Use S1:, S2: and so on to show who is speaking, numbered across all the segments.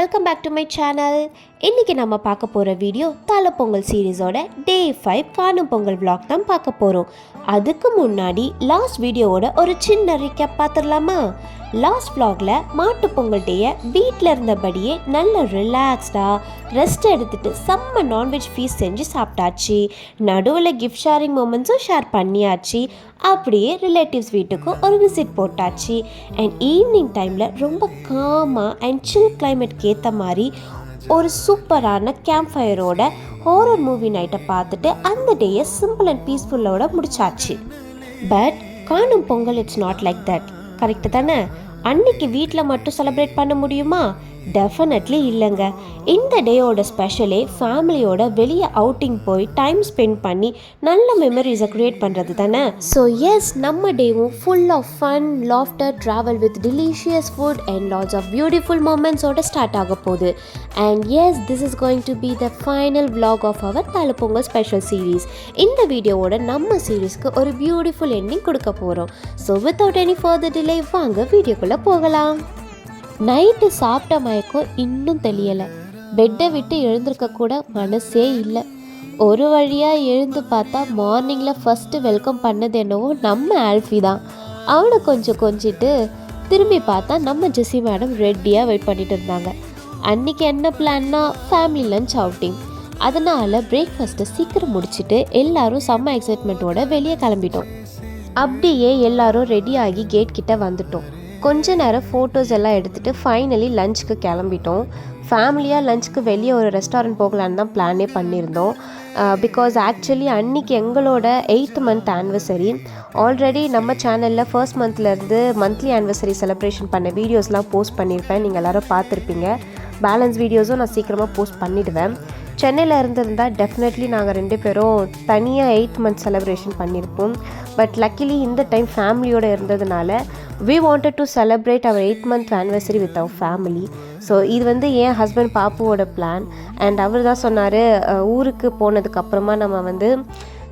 S1: Welcome back to my channel. இன்றைக்கி நம்ம பார்க்க போகிற வீடியோ தலை பொங்கல் சீரீஸோட டே 5 காணும் பொங்கல் vlog தான் பார்க்க போகிறோம். அதுக்கு முன்னாடி லாஸ்ட் வீடியோவோட ஒரு சின்ன ரீகேப் பார்த்துடலாமா? லாஸ்ட் vlogல மாட்டு பொங்கல் டேயை வீட்டில் இருந்தபடியே நல்ல ரிலாக்ஸ்டாக ரெஸ்ட் எடுத்துகிட்டு செம்ம நான்வெஜ் ஃபீஸ் செஞ்சு சாப்பிட்டாச்சு. நடுவில் கிஃப்ட் ஷேரிங் மூமெண்ட்ஸும் ஷேர் பண்ணியாச்சு. அப்படியே ரிலேட்டிவ்ஸ் வீட்டுக்கும் ஒரு விசிட் போட்டாச்சு. அண்ட் ஈவினிங் டைமில் ரொம்ப காமாக அண்ட் சில் கிளைமேட்க்கு ஏற்ற மாதிரி ஒரு சூப்பரான கேம்ப் ஃபயரோட ஹாரர் மூவி நைட்டை பார்த்துட்டு அந்த டேயை சிம்பிள் அண்ட் பீஸ்ஃபுல்லோட முடிச்சாச்சு. பட் காணும் Pongal it's not like that. Correct தானே? அன்னைக்கு வீட்டில் மட்டும் செலிப்ரேட் பண்ண முடியுமா? டெஃபினெட்லி இல்லைங்க. இந்த டேயோட ஸ்பெஷலே ஃபேமிலியோட வெளியே அவுட்டிங் போய் டைம் ஸ்பெண்ட் பண்ணி நல்ல மெமரிஸை க்ரியேட் பண்ணுறது தானே. ஸோ எஸ், நம்ம டேவும் full of fun, laughter, travel with delicious food and lots of beautiful மூமெண்ட்ஸோட ஸ்டார்ட் ஆக போகுது. And yes, this is going to be the final vlog of our Thalai Pongal special series. இந்த வீடியோவோட நம்ம சீரீஸ்க்கு ஒரு பியூட்டிஃபுல் எண்டிங் கொடுக்க போகிறோம். So without any further delay வாங்க வீடியோக்குள்ளே போகலாம். நைட்டு சாப்பிட்ட மயக்கம் இன்னும் தெரியலை. பெட்டை விட்டு எழுந்திருக்க கூட மனசே இல்லை. ஒரு வழியாக எழுந்து பார்த்தா மார்னிங்கில் ஃபஸ்ட்டு வெல்கம் பண்ணது என்னவோ நம்ம ஆல்ஃபி தான். அவனை கொஞ்சிட்டு திரும்பி பார்த்தா நம்ம ஜெஸி மேடம் ரெடியாக வெயிட் பண்ணிட்டு இருந்தாங்க. அன்றைக்கி என்ன பிளான்னா ஃபேமிலி லஞ்ச் அவுட்டிங். அதனால் பிரேக்ஃபாஸ்ட்டை சீக்கிரம் முடிச்சுட்டு எல்லோரும் செம்ம எக்ஸைட்மெண்ட்டோட வெளியே கிளம்பிட்டோம். அப்படியே எல்லோரும் ரெடியாகி கேட் கிட்ட வந்துட்டோம். கொஞ்ச நேரம் ஃபோட்டோஸ் எல்லாம் எடுத்துகிட்டு ஃபைனலி லஞ்சுக்கு கிளம்பிட்டோம். ஃபேமிலியாக லஞ்சுக்கு வெளியே ஒரு ரெஸ்டாரண்ட் போகலான்னு தான் பிளானே பண்ணியிருந்தோம். பிகாஸ் ஆக்சுவலி அன்றைக்கி எங்களோட 8th month ஆனிவர்சரி. ஆல்ரெடி நம்ம சேனலில் ஃபர்ஸ்ட் மந்த்லேருந்து மந்த்லி ஆனிவர்சரி செலிப்ரேஷன் பண்ண வீடியோஸ்லாம் போஸ்ட் பண்ணியிருப்பேன். நீங்கள் எல்லோரும் பார்த்துருப்பீங்க. பேலன்ஸ் வீடியோஸும் நான் சீக்கிரமாக போஸ்ட் பண்ணிவிடுவேன். சென்னையில் இருந்திருந்தால் டெஃபினெட்லி நாங்கள் 2 பேரும் தனியாக 8th month செலிப்ரேஷன் பண்ணியிருப்போம். பட் லக்கிலி இந்த டைம் ஃபேமிலியோடு இருந்ததுனால we wanted to celebrate our 8th month anniversary with our family. So இது வந்து என் ஹஸ்பண்ட் பாப்புவோட பிளான். அண்ட் அவர் தான் சொன்னார், ஊருக்கு போனதுக்கப்புறமா நம்ம வந்து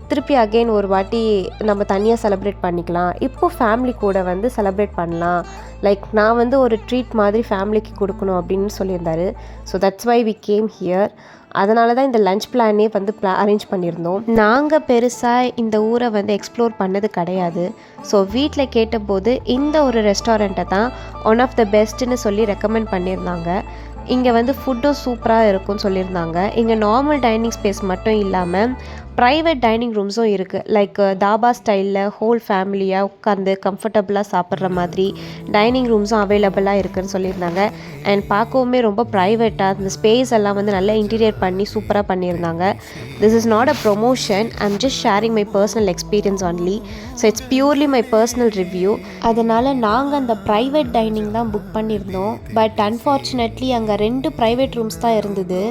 S1: திருப்பி அகெயின் ஒரு வாட்டி நம்ம தனியாக செலிப்ரேட் பண்ணிக்கலாம், இப்போ ஃபேமிலி கூட வந்து செலிப்ரேட் பண்ணலாம், லைக் நான் வந்து ஒரு ட்ரீட் மாதிரி ஃபேமிலிக்கு கொடுக்கணும் அப்படின்னு சொல்லியிருந்தாரு. So that's why we came here. அதனால தான் இந்த லஞ்ச் பிளானே வந்து அரேஞ்ச் பண்ணியிருந்தோம். நாங்கள் பெருசாக இந்த ஊரை வந்து எக்ஸ்ப்ளோர் பண்ணது கிடையாது. ஸோ வீட்டில் கேட்டபோது இந்த ஒரு ரெஸ்டாரண்ட்டை தான் ஒன் ஆஃப் த பெஸ்ட்டுன்னு சொல்லி ரெக்கமெண்ட் பண்ணியிருந்தாங்க. இங்கே வந்து ஃபுட்டும் சூப்பராக இருக்கும்னு சொல்லியிருந்தாங்க. இங்கே நார்மல் டைனிங் ஸ்பேஸ் மட்டும் இல்லாமல் ப்ரைவேட் டைனிங் ரூம்ஸும் இருக்குது. லைக் தாபா ஸ்டைலில் ஹோல் ஃபேமிலியாக உட்காந்து கம்ஃபர்டபுளாக சாப்பிட்ற மாதிரி டைனிங் ரூம்ஸும் அவைலபிளாக இருக்குதுன்னு சொல்லியிருந்தாங்க. அண்ட் பார்க்கவுமே ரொம்ப ப்ரைவேட்டாக இந்த ஸ்பேஸ் எல்லாம் வந்து நல்லா இன்டீரியர் பண்ணி சூப்பராக பண்ணியிருந்தாங்க. This is not a promotion, I'm just sharing my personal experience only. So it's purely my personal review. அதனால் நாங்கள் அந்த ப்ரைவேட் டைனிங் தான் புக் பண்ணியிருந்தோம். பட் அன்ஃபார்ச்சுனேட்லி அங்கே 2 ப்ரைவேட் ரூம்ஸ் தான் இருந்தது.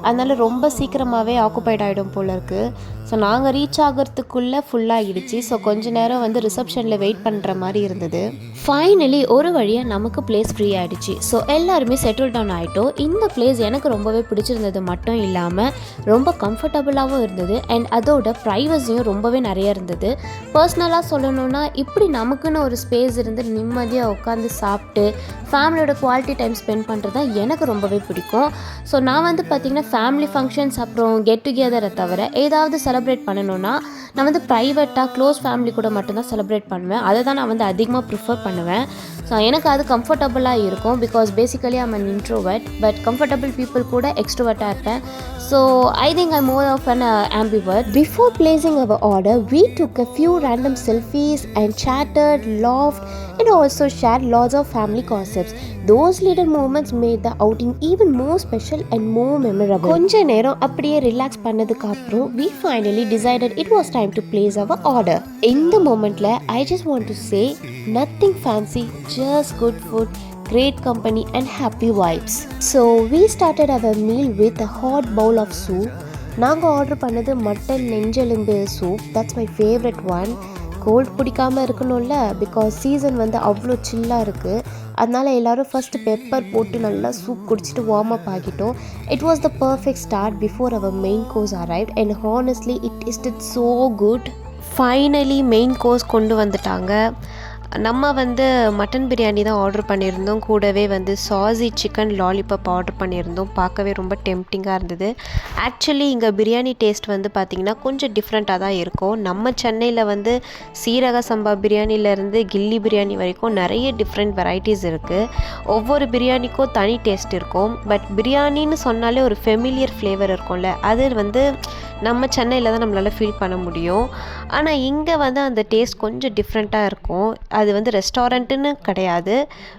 S1: அதனால் ரொம்ப சீக்கிரமாகவே ஆக்குபைட் ஆகிடும் போல் இருக்குது. ஸோ நாங்கள் ரீச் ஆகிறதுக்குள்ளே ஃபுல்லாகிடுச்சு. ஸோ கொஞ்ச நேரம் வந்து ரிசப்ஷனில் வெயிட் பண்ணுற மாதிரி இருந்தது. ஃபைனலி ஒரு வழியாக நமக்கு பிளேஸ் ஃப்ரீ ஆகிடுச்சு. ஸோ எல்லாருமே செட்டில் டவுன் ஆகிட்டோம். இந்த பிளேஸ் எனக்கு ரொம்பவே பிடிச்சிருந்தது மட்டும் இல்லாமல் ரொம்ப கம்ஃபர்டபுளாகவும் இருந்தது. அண்ட் அதோட ப்ரைவசியும் ரொம்பவே நிறைய இருந்தது. பர்சனலாக சொல்லணுன்னா இப்படி நமக்குன்னு ஒரு ஸ்பேஸ் இருந்து நிம்மதியாக உட்காந்து சாப்பிட்டு ஃபேமிலியோட குவாலிட்டி டைம் ஸ்பெண்ட் பண்ணுறது தான் எனக்கு ரொம்பவே பிடிக்கும். ஸோ நான் வந்து பார்த்திங்கன்னா ஃபேமிலி ஃபங்க்ஷன்ஸ் அப்புறம் கெட் டுகெதரை தவிர ஏதாவது செலிப்ரேட் பண்ணணுன்னா நான் வந்து ப்ரைவேட்டாக க்ளோஸ் ஃபேமிலி கூட மட்டும்தான் செலிப்ரேட் பண்ணுவேன். அதை தான் நான் வந்து அதிகமாக ப்ரிஃபர் பண்ணுவேன். ஸோ எனக்கு அது கம்ஃபர்டபுளாக இருக்கும். Because basically I'm an introvert. But comfortable people கூட எக்ஸ்ட்ரோவர்ட்டாக இருப்பேன். So I think I more of an ambivert. Before placing our order, we took a few random selfies and chatted, laughed and also shared lots of family gossips. Those little moments made the outing even more special and more memorable. கொஞ்ச நேரம் அப்படியே relax பண்ணதுக்கு அப்புறம் we finally decided it was time to place our order. இந்த மொமெண்ட்ல I just want to say nothing fancy, just good food, great company and happy vibes. So we started our meal with a hot bowl of soup. நாங்கள் order பண்ணது mutton நெஞ்செலும்பு soup. That's my favourite one. Cold பிடிக்காமல் இருக்கணும்ல, because season வந்து அவ்வளோ சில்லாக இருக்குது. அதனால் எல்லோரும் ஃபஸ்ட்டு பெப்பர் போட்டு நல்லா சூப் குடிச்சிட்டு வார்ம் அப் ஆகிட்டோம். It was the perfect start before our main course arrived and honestly it tasted so good. Finally main course கொண்டு வந்துட்டாங்க. நம்ம வந்து மட்டன் பிரியாணி தான் ஆர்டர் பண்ணியிருந்தோம். கூடவே வந்து சாஸி சிக்கன் லாலிபாப் ஆர்டர் பண்ணியிருந்தோம். பார்க்கவே ரொம்ப டெம்ப்டிங்காக இருந்தது. ஆக்சுவலி இங்கே பிரியாணி டேஸ்ட் வந்து பார்த்திங்கன்னா கொஞ்சம் டிஃப்ரெண்ட்டாக தான் இருக்கும். நம்ம சென்னையில் வந்து சீரக சம்பா பிரியாணிலேருந்து கில்லி பிரியாணி வரைக்கும் நிறைய டிஃப்ரெண்ட் வெரைட்டிஸ் இருக்குது. ஒவ்வொரு பிரியாணிக்கும் தனி டேஸ்ட் இருக்கும். பட் பிரியாணின்னு சொன்னாலே ஒரு ஃபெமிலியர் ஃப்ளேவர் இருக்கும்ல, அது வந்து நம்ம சென்னையில் தான் நம்மளால் ஃபீல் பண்ண முடியும். ஆனால் இங்கே வந்து அந்த டேஸ்ட் கொஞ்சம் டிஃப்ரெண்ட்டாக இருக்கும். அது வந்து ரெஸ்டாரண்ட்டுன்னு கிடையாது,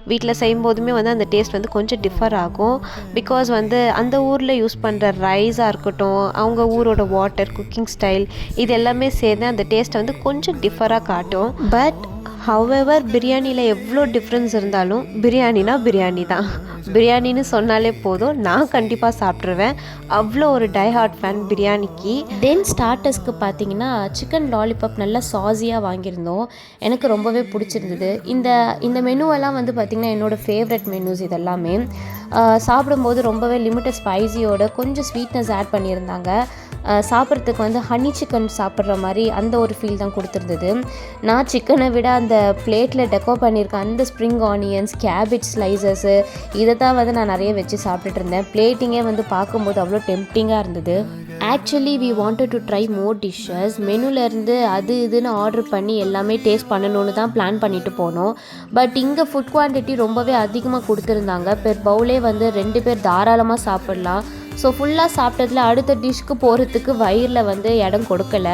S1: வீட்டில் செய்யும்போதுமே வந்து அந்த டேஸ்ட் வந்து கொஞ்சம் டிஃபர் ஆகும். பிகாஸ் வந்து அந்த ஊரில் யூஸ் பண்ணுற ரைஸாக இருக்கட்டும், அவங்க ஊரோட வாட்டர், குக்கிங் ஸ்டைல், இது எல்லாமே சேர்ந்து அந்த டேஸ்ட்டை வந்து கொஞ்சம் டிஃபராக காட்டும். பட் ஹவெவர் பிரியாணியில் எவ்வளோ டிஃப்ரென்ஸ் இருந்தாலும் பிரியாணினா பிரியாணி தான். பிரியாணின்னு சொன்னாலே போதும், நான் கண்டிப்பாக சாப்பிட்ருவேன். அவ்வளோ ஒரு டைஹார்ட் ஃபேன் பிரியாணிக்கு. தென் ஸ்டார்டர்ஸ்க்கு பார்த்தீங்கன்னா சிக்கன் லாலிபாப் நல்லா சாஸியாக வாங்கியிருந்தோம். எனக்கு ரொம்பவே பிடிச்சிருந்தது. இந்த மெனுவெல்லாம் வந்து பார்த்திங்கன்னா என்னோடய ஃபேவரட் மெனுஸ். இதெல்லாமே சாப்பிடும்போது ரொம்பவே லிமிட்டட் ஸ்பைஸியோட கொஞ்சம் ஸ்வீட்னஸ் ஆட் பண்ணியிருந்தாங்க. சாப்பிட்றதுக்கு வந்து ஹனி சிக்கன் சாப்பிட்ற மாதிரி அந்த ஒரு ஃபீல் தான் கொடுத்துருந்தது. நான் சிக்கனை விட அந்த பிளேட்டில் டெக்கோ பண்ணியிருக்கேன் அந்த ஸ்ப்ரிங் ஆனியன்ஸ், கேபேஜ் ஸ்லைசஸ்ஸு, இதை தான் வந்து நான் நிறைய வச்சு சாப்பிட்டுட்டு இருந்தேன். பிளேட்டிங்கே வந்து பார்க்கும்போது அவ்வளோ டெம்ப்டிங்காக இருந்தது. Actually we wanted to try more dishes. மெனுலேருந்து அது இதுன்னு ஆர்டர் பண்ணி எல்லாமே டேஸ்ட் பண்ணணுன்னு தான் பிளான் பண்ணிட்டு போனோம். பட் இங்கே ஃபுட் குவான்டிட்டி ரொம்பவே அதிகமாக கொடுத்துருந்தாங்க. பெர் பவுலே வந்து 2 பேர் தாராளமாக சாப்பிட்லாம். ஸோ ஃபுல்லாக சாப்பிட்டதில் அடுத்த டிஷ்க்கு போகிறதுக்கு வயிறில் வந்து இடம் கொடுக்கல.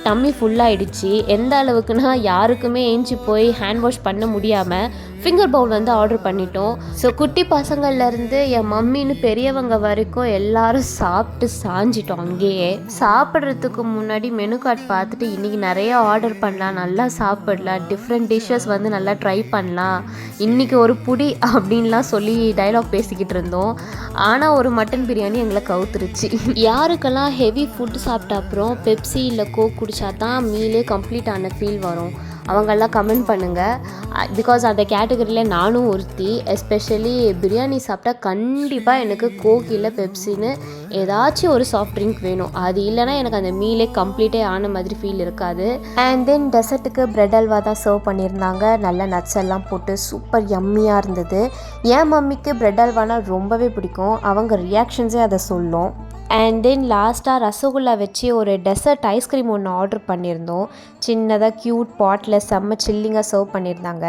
S1: டம்மி ஃபுல்லாகிடுச்சு. எந்த அளவுக்குன்னா யாருக்குமே ஏஞ்சி போய் ஹேண்ட் வாஷ் பண்ண முடியாமல் ஃபிங்கர் பவுல் வந்து ஆர்டர் பண்ணிட்டோம். ஸோ குட்டி பசங்கள்லேருந்து என் மம்மின்னு பெரியவங்க வரைக்கும் எல்லாரும் சாப்பிட்டு சாஞ்சிட்டோம். அங்கேயே சாப்பிட்றதுக்கு முன்னாடி மெனு கார்ட் பார்த்துட்டு இன்றைக்கி நிறைய ஆர்டர் பண்ணலாம், நல்லா சாப்பிடலாம், டிஃப்ரெண்ட் டிஷ்ஷஸ் வந்து நல்லா ட்ரை பண்ணலாம், இன்றைக்கி ஒரு புடி அப்படின்லாம் சொல்லி டைலாக் பேசிக்கிட்டு இருந்தோம். ஆனால் ஒரு மட்டன் பிரியாணி எங்களை கவுத்துருச்சு. யாருக்கெல்லாம் ஹெவி ஃபுட்டு சாப்பிட்ட அப்புறம் பெப்சி இல்லை கோக் குடித்தா தான் மீலே கம்ப்ளீட் ஆன ஃபீல் வரும், அவங்கெல்லாம் கமெண்ட் பண்ணுங்கள். பிகாஸ் அந்த கேட்டகரியில் நானும் ஒருத்தி. எஸ்பெஷலி பிரியாணி சாப்பிட்டா கண்டிப்பாக எனக்கு கோக் இல்லை பெப்சின்னு ஏதாச்சும் ஒரு சாஃப்ட் ட்ரிங்க் வேணும். அது இல்லைனா எனக்கு அந்த மீலே கம்ப்ளீட்டே ஆன மாதிரி ஃபீல் இருக்காது. அண்ட் தென் டெசர்ட்டுக்கு பிரெட் அல்வா தான் சர்வ் பண்ணியிருந்தாங்க. நல்ல நட்ஸ் எல்லாம் போட்டு சூப்பர் யம்மியாக இருந்தது. என் மம்மிக்கு பிரெட் அல்வானா ரொம்பவே பிடிக்கும். அவங்க ரியாக்ஷன்ஸே அதை சொல்லும். அண்ட் தென் லாஸ்ட்டாக ரசகுல்லா வச்சு ஒரு டெசர்ட் ஐஸ்கிரீம் ஒன்று ஆர்டர் பண்ணியிருந்தோம். சின்னதாக க்யூட் பாட்டில் செம்ம சில்லிங்காக சர்வ் பண்ணியிருந்தாங்க.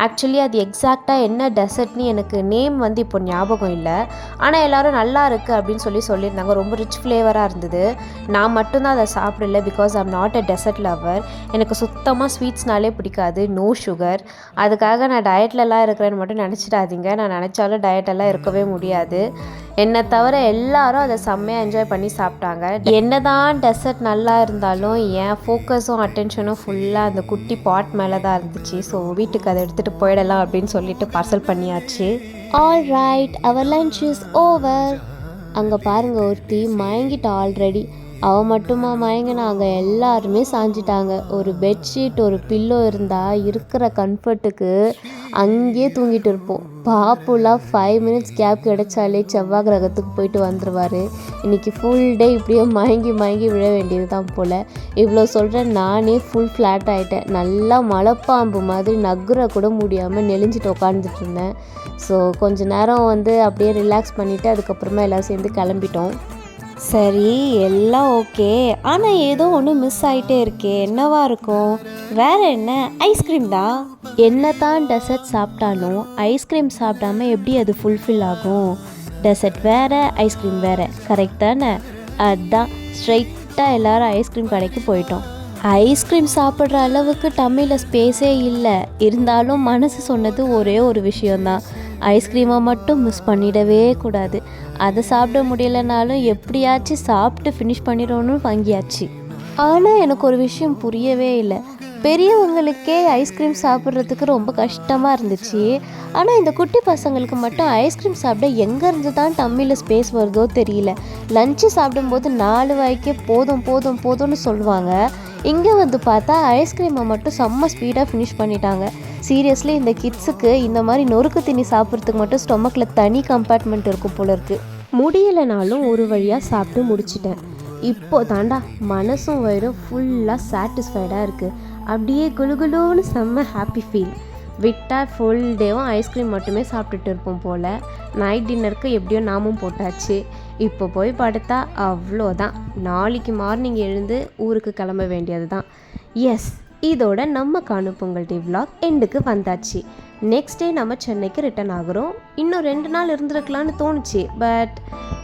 S1: ஆக்சுவலி அது எக்ஸாக்டாக என்ன டெசர்ட்னு எனக்கு நேம் வந்து இப்போ ஞாபகம் இல்லை. ஆனால் எல்லோரும் நல்லா இருக்குது அப்படின்னு சொல்லியிருந்தாங்க. ரொம்ப ரிச் ஃப்ளேவராக இருந்தது. நான் மட்டும்தான் அதை சாப்பிடல. Because I'm not a dessert lover. எனக்கு சுத்தமாக ஸ்வீட்ஸ்னாலே பிடிக்காது, நோ சுகர். அதுக்காக நான் டயட்லலாம் இருக்கிறேன்னு மட்டும் நினச்சிடாதீங்க. நான் நினச்சாலும் டயட்டெல்லாம் இருக்கவே முடியாது. என்னை தவிர எல்லாரும் அதை செம்மையாக என்ஜாய் பண்ணி சாப்பிட்டாங்க. என்ன தான் டெசர்ட் நல்லா இருந்தாலும் என் ஃபோக்கஸும் அட்டென்ஷனும் ஃபுல்லாக அந்த குட்டி பாட் மேலே தான் இருந்துச்சு. ஸோ வீட்டுக்கு அதை எடுத்துகிட்டு போயிடலாம் அப்படின்னு சொல்லிட்டு பார்சல் பண்ணியாச்சு. All right, our lunch is over. அங்கே பாருங்கள், ஒருத்தி மயங்கிட்ட ஆல்ரெடி. அவன் மட்டுமா மயங்கினாங்க, எல்லாருமே சாஞ்சிட்டாங்க. ஒரு பெட்ஷீட் ஒரு பில்லோ இருந்தால் இருக்கிற கம்ஃபர்ட்டுக்கு அங்கேயே தூங்கிட்டு இருப்போம். பாப்புலாம் 5 மினிட்ஸ் கேப் கிடைச்சாலே செவ்வாய் கிரகத்துக்கு போயிட்டு வந்துடுவார். இன்றைக்கி ஃபுல் டே இப்படியே மயங்கி விழ வேண்டியது தான் போல். இவ்வளோ சொல்கிறேன், நானே ஃபுல் ஃப்ளாட் ஆகிட்டேன். நல்லா மலைப்பாம்பு மாதிரி நகுற கூட முடியாமல் நெளிஞ்சிட்டு உட்காந்துட்டு இருந்தேன். ஸோ கொஞ்ச நேரம் வந்து அப்படியே ரிலாக்ஸ் பண்ணிவிட்டு அதுக்கப்புறமா எல்லோரும் சேர்ந்து கிளம்பிட்டோம். சரி, எல்லாம் ஓகே. ஆனால் ஏதோ ஒன்று மிஸ் ஆகிட்டே இருக்கே, என்னவா இருக்கும்? வேற என்ன? ஐஸ்கிரீம் தான். என்ன தான் டெசர்ட் சாப்பிட்டாலும் ஐஸ்கிரீம் சாப்பிடாம எப்படி அது ஃபுல்ஃபில் ஆகும்? டெசர்ட் வேறு, ஐஸ்கிரீம் வேறு, கரெக்ட் தானே? அதுதான் ஸ்ட்ரைட்டாக எல்லோரும் ஐஸ்கிரீம் கடைக்கு போயிட்டோம். ஐஸ்கிரீம் சாப்பிட்ற அளவுக்கு டம்மியில் ஸ்பேஸே இல்லை. இருந்தாலும் மனசு சொன்னது ஒரே ஒரு விஷயந்தான், ஐஸ்கிரீமை மட்டும் மிஸ் பண்ணிடவே கூடாது. அதை சாப்பிட முடியலைனாலும் எப்படியாச்சும் சாப்பிட்டு ஃபினிஷ் பண்ணிடணும்னு வாங்கியாச்சு. ஆனால் எனக்கு ஒரு விஷயம் புரியவே இல்லை. பெரியவங்களுக்கே ஐஸ்கிரீம் சாப்பிட்றதுக்கு ரொம்ப கஷ்டமாக இருந்துச்சு. ஆனால் இந்த குட்டி பசங்களுக்கு மட்டும் ஐஸ்கிரீம் சாப்பிட எங்கேருந்து தான் டம்மியில் ஸ்பேஸ் வருதோ தெரியல. லஞ்சு சாப்பிடும்போது 4 வாய்க்கே போதும்னு சொல்லுவாங்க. இங்கே வந்து பார்த்தா ஐஸ்கிரீமை மட்டும் செம்ம ஸ்பீடாக ஃபினிஷ் பண்ணிட்டாங்க. சீரியஸ்லி இந்த கிட்ஸுக்கு இந்த மாதிரி நொறுக்கு தண்ணி சாப்பிட்றதுக்கு மட்டும் ஸ்டொமக்கில் தனி கம்பார்ட்மெண்ட் இருக்கும் போல இருக்குது. முடியலைனாலும் ஒரு வழியாக சாப்பிட்டு முடிச்சிட்டேன். இப்போ தாண்டா மனசும் வயிறும் ஃபுல்லாக சாட்டிஸ்ஃபைடாக இருக்குது. அப்படியே குலுகுலுன்னு செம்ம ஹாப்பி ஃபீல். விட்டால் ஃபுல் டேவும் ஐஸ்கிரீம் மட்டுமே சாப்பிட்டுட்டு இருப்போம் போல். நைட் டின்னருக்கு எப்படியோ நாமும் போட்டாச்சு. இப்போ போய் படுத்தா அவ்வளோதான். நாளைக்கு மார்னிங் எழுந்து ஊருக்கு கிளம்ப வேண்டியது தான். எஸ், இதோட நம்ம காணும் பொங்கல் டே vlog எண்டுக்கு வந்தாச்சு. நெக்ஸ்ட் டே நம்ம சென்னைக்கு ரிட்டர்ன் ஆகுறோம். இன்னும் 2 நாள் இருந்திருக்கலான்னு தோணுச்சு. பட்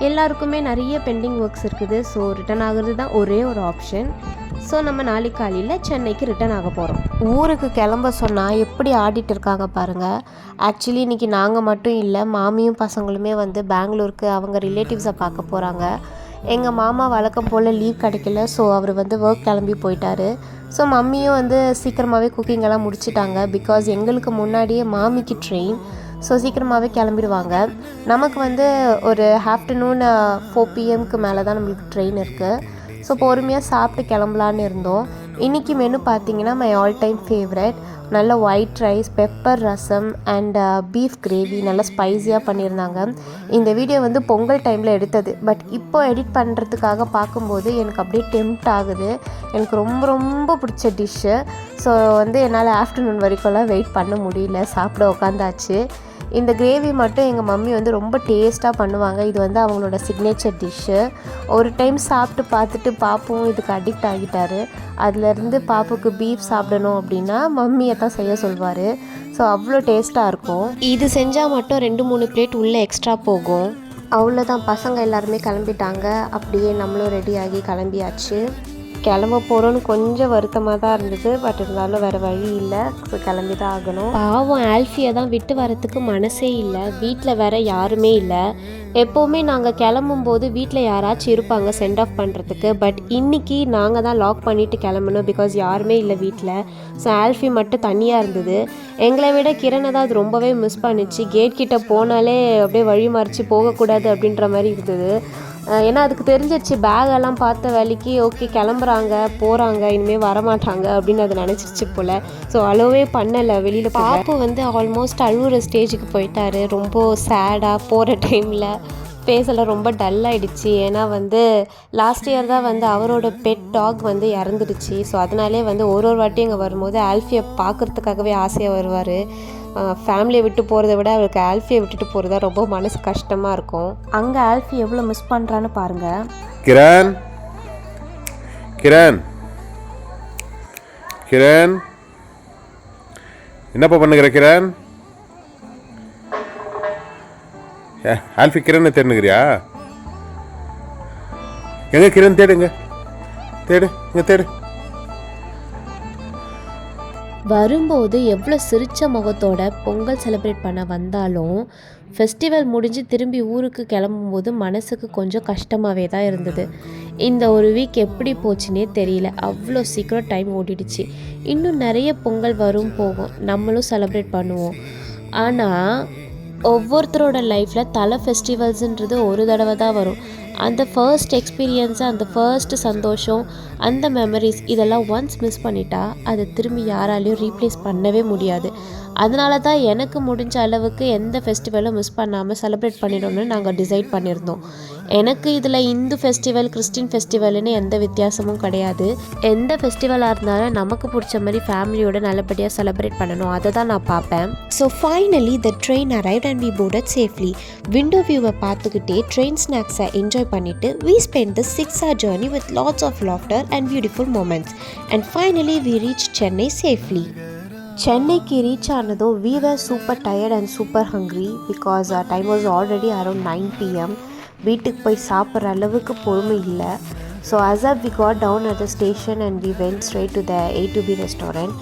S1: எல்லாருக்குமே நிறைய பெண்டிங் ஒர்க்ஸ் இருக்குது. ஸோ ரிட்டர்ன் ஆகிறது தான் ஒரே ஒரு ஆப்ஷன். ஸோ நம்ம நாளைக்கு காலையில் சென்னைக்கு ரிட்டர்ன் ஆக போகிறோம். ஊருக்கு கிளம்ப சொன்னால் எப்படி ஆடிட்டு இருக்காங்க பாருங்கள். ஆக்சுவலி இன்றைக்கி நாங்கள் மட்டும் இல்லை, மாமியும் பசங்களுமே வந்து பெங்களூருக்கு அவங்க ரிலேட்டிவ்ஸை பார்க்க போகிறாங்க. எங்கள் மாமா வழக்கம் போல் லீவ் கிடைக்கல. ஸோ அவர் வந்து ஒர்க் கிளம்பி போயிட்டார். ஸோ மம்மியும் வந்து சீக்கிரமாகவே குக்கிங்கெல்லாம் முடிச்சிட்டாங்க. பிகாஸ் எங்களுக்கு முன்னாடியே மாமிக்கு ட்ரெயின். ஸோ சீக்கிரமாகவே கிளம்பிடுவாங்க. நமக்கு வந்து ஒரு ஆஃப்டர்நூன் 4 PM மேலே தான் நம்மளுக்கு ட்ரெயின் இருக்குது. ஸோ பொறுமையாக சாப்பிட்டு கிளம்பலான்னு இருந்தோம். இன்றைக்கி மெனு பார்த்திங்கன்னா மை ஆல் டைம் ஃபேவரட், நல்ல white rice, pepper rasam and beef gravy நல்லா ஸ்பைஸியாக பண்ணியிருந்தாங்க. இந்த வீடியோ வந்து பொங்கல் டைமில் எடுத்தது. பட் இப்போ எடிட் பண்ணுறதுக்காக பார்க்கும்போது எனக்கு அப்படியே டெம்ப்ட் ஆகுது. எனக்கு ரொம்ப ரொம்ப பிடிச்ச டிஷ்ஷு. ஸோ வந்து என்னால் ஆஃப்டர்நூன் வரைக்கும்லாம் வெயிட் பண்ண முடியல, சாப்பிட உட்காந்தாச்சு. இந்த கிரேவி மட்டும் எங்கள் மம்மி வந்து ரொம்ப டேஸ்ட்டாக பண்ணுவாங்க. இது வந்து அவங்களோட சிக்னேச்சர் டிஷ்ஷு. ஒரு டைம் சாப்பிட்டு பார்த்துட்டு பாப்புவும் இதுக்கு அடிக்ட் ஆகிட்டார். அதுலேருந்து பாப்புக்கு பீஃப் சாப்பிடணும் அப்படின்னா மம்மியை தான் செய்ய சொல்வார். ஸோ அவ்வளோ டேஸ்ட்டாக இருக்கும். இது செஞ்சால் மட்டும் 2-3 பிளேட் உள்ளே எக்ஸ்ட்ரா போகும். அவ்வளோதான், பசங்க எல்லாருமே கிளம்பிட்டாங்க. அப்படியே நம்மளும் ரெடி ஆகி கிளம்பியாச்சு. கிளம்ப போகிறோன்னு கொஞ்சம் வருத்தமாக தான் இருந்தது. பட் இருந்தாலும் வேறு வழி இல்லை, ஸோ கிளம்பி தான் ஆகணும். பாவம் ஆல்ஃபியை தான் விட்டு வரத்துக்கு மனசே இல்லை. வீட்டில் வேறு யாருமே இல்லை. எப்போவுமே நாங்கள் கிளம்பும்போது வீட்டில் யாராச்சும் இருப்பாங்க சென்ட் ஆஃப் பண்ணுறதுக்கு. பட் இன்றைக்கி நாங்கள் தான் லாக் பண்ணிவிட்டு கிளம்பணும். பிகாஸ் யாருமே இல்லை வீட்டில். ஸோ ஆல்ஃபி மட்டும் தனியாக இருந்தது. எங்களை விட கிரணை தான் அது ரொம்பவே மிஸ் பண்ணிச்சு. கேட் கிட்டே போனாலே அப்படியே வழி மறித்து போகக்கூடாது அப்படின்ற மாதிரி இருந்தது. ஏன்னா அதுக்கு தெரிஞ்சிருச்சு பேகெல்லாம் பார்த்த வேலைக்கு ஓகே கிளம்புறாங்க போகிறாங்க, இனிமேல் வரமாட்டாங்க அப்படின்னு அது நினச்சிருச்சு போல். ஸோ அலோவே பண்ணலை வெளியில். பாப்பு வந்து ஆல்மோஸ்ட் அழுகுற ஸ்டேஜுக்கு போயிட்டார். ரொம்ப சேடாக போகிற டைமில் ஃபேஸெல்லாம் ரொம்ப டல்லாகிடுச்சு. ஏன்னா வந்து லாஸ்ட் இயர் தான் வந்து அவரோட பெட் டாக் வந்து இறந்துடுச்சு. ஸோ அதனாலே வந்து ஒரு வாட்டியும் இங்கே வரும்போது ஆல்ஃபியை பார்க்குறதுக்காகவே ஆசையாக வருவார். ஃபேமிலியை விட்டு போகிறத விட அவருக்கு ஆல்ஃபியை விட்டுட்டு போகிறதா ரொம்ப மனசு கஷ்டமாக இருக்கும். அங்கே ஆல்ஃபி எவ்வளோ மிஸ் பண்ணுறான்னு பாருங்கள்.
S2: கிரண் கிரண் கிரண் என்னப்பா பண்ணுகிற கிரண்? ஆல்ஃபி கிரணை தேடுனுக்கிறியா? எங்க கிரண் தேடுங்க, தேடு இங்கே தேடு.
S1: வரும்போது எவ்வளோ சிரித்த முகத்தோட பொங்கல் செலிப்ரேட் பண்ண வந்தாலும் ஃபெஸ்டிவல் முடிஞ்சு திரும்பி ஊருக்கு கிளம்பும்போது மனசுக்கு கொஞ்சம் கஷ்டமாகவே தான் இருந்தது. இந்த ஒரு வீக் எப்படி போச்சுன்னே தெரியல. அவ்வளோ சீக்கிரம் டைம் ஓடிடுச்சு. இன்னும் நிறைய பொங்கல் வரும் போகும், நம்மளும் செலிப்ரேட் பண்ணுவோம். ஆனால் ஒவ்வொருத்தரோட லைஃப்பில் தலை ஃபெஸ்டிவல்ஸுன்றது ஒரு தடவை தான் வரும். அந்த ஃபர்ஸ்ட் எக்ஸ்பீரியன்ஸு, அந்த ஃபர்ஸ்ட் சந்தோஷம், அந்த மெமரிஸ் இதெல்லாம் ஒன்ஸ் மிஸ் பண்ணிட்டா அதை திரும்பி யாராலையும் ரீப்ளேஸ் பண்ணவே முடியாது. அதனால தான் எனக்கு முடிஞ்ச அளவுக்கு எந்த ஃபெஸ்டிவலும் மிஸ் பண்ணாமல் செலிப்ரேட் பண்ணிடணும்னு நாங்கள் டிசைட் பண்ணியிருந்தோம். எனக்கு இதில் இந்து ஃபெஸ்டிவல் கிறிஸ்டின் ஃபெஸ்டிவல்னு எந்த வித்தியாசமும் கிடையாது. எந்த ஃபெஸ்டிவலாக இருந்தாலும் நமக்கு பிடிச்ச மாதிரி ஃபேமிலியோட நல்லபடியாக செலிப்ரேட் பண்ணணும், அதை தான் நான் பார்ப்பேன். So finally the train arrived and we boarded safely. Window வியூவை பார்த்துக்கிட்டே ட்ரெயின் ஸ்நாக்ஸை என்ஜாய் பண்ணிவிட்டு we spent the 6-hour journey with lots of laughter and beautiful moments, and finally we reached Chennai safely. சென்னைக்கு ரீச் ஆனதும் we were super tired and super hungry because our time was already around 9 PM. வீட்டுக்கு போய் சாப்பிட்ற அளவுக்கு பொறுமை இல்லை. So as we got down at the station and we went straight to the A2B restaurant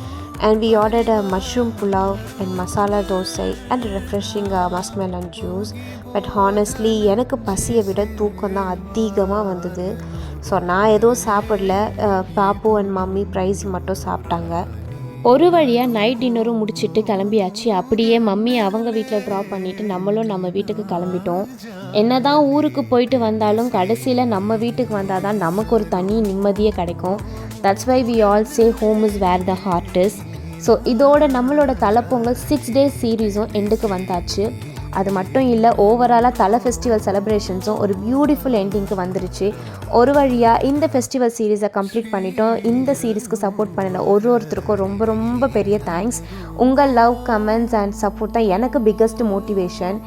S1: and we ordered a mushroom pulav and masala dosai and a refreshing muskmelon juice. But honestly எனக்கு பசியை விட தூக்கம் தான் அதிகமாக வந்தது. So நான் எதுவும் சாப்பிடல. பாப்பு அண்ட் மம்மி ப்ரைஸ் மட்டும் சாப்பிட்டாங்க. ஒரு வழியாக நைட் டின்னரும் முடிச்சுட்டு கிளம்பியாச்சு. அப்படியே மம்மி அவங்க வீட்டில் ட்ராப் பண்ணிவிட்டு நம்மளும் நம்ம வீட்டுக்கு கிளம்பிட்டோம். என்ன தான் ஊருக்கு போயிட்டு வந்தாலும் கடைசியில் நம்ம வீட்டுக்கு வந்தால் தான் நமக்கு ஒரு தனி நிம்மதியே கிடைக்கும். That's why we all say home is where the heart is. So இதோட நம்மளோட தலைப்பொங்கல் 6 days சீரீஸும் எண்டுக்கு வந்தாச்சு. அது மட்டும் இல்லை, ஓவராலாக தலை ஃபெஸ்டிவல் செலிப்ரேஷன்ஸும் ஒரு பியூட்டிஃபுல் எண்டிங்க்கு வந்துருச்சு. ஒரு வழியாக இந்த ஃபெஸ்டிவல் சீரீஸை கம்ப்ளீட் பண்ணிட்டோம். இந்த சீரீஸ்க்கு சப்போர்ட் பண்ணின ஒருத்தருக்கும் ரொம்ப ரொம்ப பெரிய தேங்க்ஸ். உங்கள் லவ், கமெண்ட்ஸ் அண்ட் சப்போர்ட் தான் எனக்கு பிக்கஸ்ட் மோட்டிவேஷன்.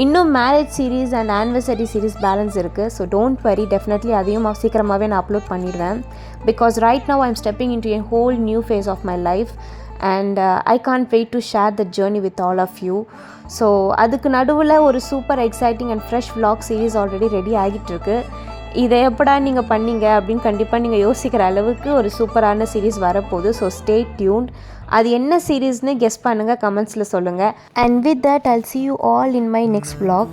S1: இன்னும் marriage series and anniversary series balance இருக்குது. ஸோ டோன்ட் வரி, டெஃபினெட்லி அதையும் சீக்கிரமாகவே நான் அப்லோட் பண்ணிடுவேன். Because right now I'm stepping in to a whole new phase of my life and I can't wait to share the journey with all of you. So அதுக்கு நடுவில் ஒரு super exciting and fresh vlog series already ready ஆகிட்டுருக்கு. இதை எப்படா நீங்கள் பண்ணீங்க அப்படின்னு கண்டிப்பாக நீங்கள் யோசிக்கிற அளவுக்கு ஒரு சூப்பரான சீரீஸ் வரப்போகுது. So stay tuned. அது என்ன சீரீஸ்னு கெஸ் பண்ணுங்கள், கமெண்ட்ஸில் சொல்லுங்கள். And with that I'll see you all in my next vlog.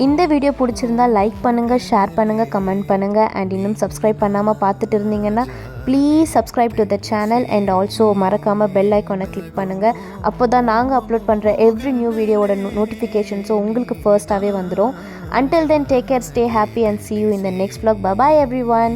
S1: இந்த வீடியோ பிடிச்சிருந்தால் லைக் பண்ணுங்கள், ஷேர் பண்ணுங்கள், கமெண்ட் பண்ணுங்கள். அண்ட் இன்னும் சப்ஸ்கிரைப் பண்ணாமல் பார்த்துட்டு இருந்தீங்கன்னா please subscribe to the channel and also மறக்காமல் பெல் ஐக்கானை கிளிக் பண்ணுங்கள். அப்போ தான் நாங்கள் அப்லோட் பண்ணுற எவ்ரி நியூ வீடியோவோட நோட்டிஃபிகேஷன்ஸும் உங்களுக்கு ஃபர்ஸ்ட்டாகவே வந்துடும். Until then, take care, stay happy and see you in the next vlog. Bye bye everyone.